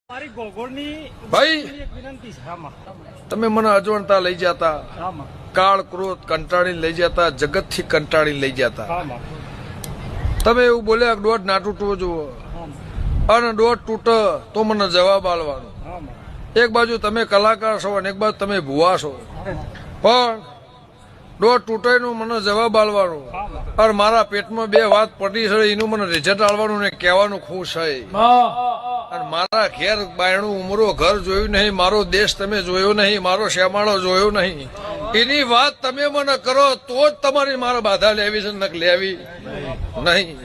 ભાઈ તમે મને અજવણતા લઈ જતા, કાળ ક્રોધ કંટાળી લઈ જતા, જગત થી કંટાળી લઈ જતા. તમે એવું બોલ્યા દોઢ ના તૂટવો જુઓ અને દોઢ તૂટે તો મને જવાબ આલવાનો. એક બાજુ તમે કલાકાર છો અને એક બાજુ તમે ભુવા છો, પણ દોઢ તૂટે નું મને જવાબ આલવાનો અને મારા પેટમાં બે વાત પડી છે એનું મને રિઝલ્ટ આલવાનું ને કહેવાનું ખુશ છે. અને મારા ઘેર બાયણું ઉમરો ઘર જોયું નહીં, મારો દેશ તમે જોયો નહીં, મારો શ્યામાળો જોયો નહીં, એની વાત તમે મને કરો તો જ તમારી મારે બાધા લેવી છે, નક લેવી નહીં.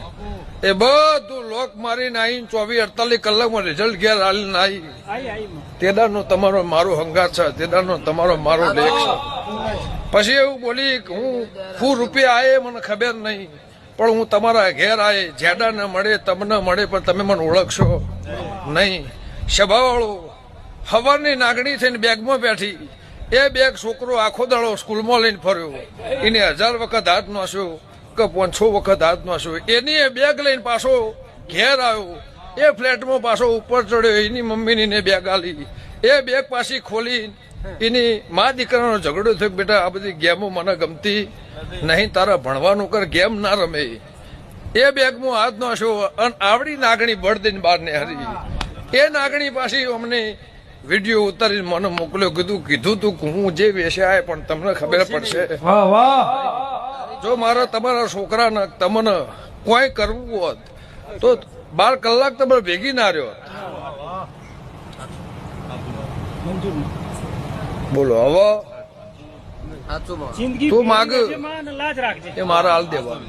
એ બધું લોક મારીને આવીને 24-48 કલાકમાં રિઝલ્ટ ઘેર આવીને આવી તેદારનો તમારો મારો હંગાત છે, તેદારનો તમારો મારો લેખ છે. પછી એવું બોલી કે હું રૂપિયા આયે મને ખબર નહીં, પણ હું તમારા ઘેર આયે જેડા ન મળે તમને મળે પણ તમે મને ઓળખશો નહીં. સભાવાળો હવારની નાગણી થઈને બેગમાં બેઠી, એ બેગ છોકરો આખો દાડો સ્કૂલમાં લઈને ફર્યો, એને 1000 વખત હાથ નાસ્યો કે 500 વખત હાથ નાસ્યો, એની એ બેગ લઈને પાછો ઘેર આવ્યો, એ ફ્લેટમાં પાછો ઉપર ચડ્યો, એની મમ્મીની ને બેગ આલી, એ બેગ પાછી ખોલી એની મા દીકરાનો ઝઘડો થયો, બેટા આ બધી ગેમો મને ગમતી નહીં, તારા ભણવાનું કર, ગેમ ના રમે. એ બેગમાં હાથ નાસ્યો અને આવડી નાગણી બળ દઈને બહાર ને હારી. એ નાગણી પાછી અમને વિડીયો ઉતારીને મને મોકલ્યો, કીધું તું હું જે વેશ્યા પણ તમને ખબર પડશે. જો મારા તમારા છોકરાને તમને કોઈ કરવું હોત તો 12 કલાક તમે ભેગી ના રહ્યો. બોલો હવે તું માગ એ મારા હાલ દેવા.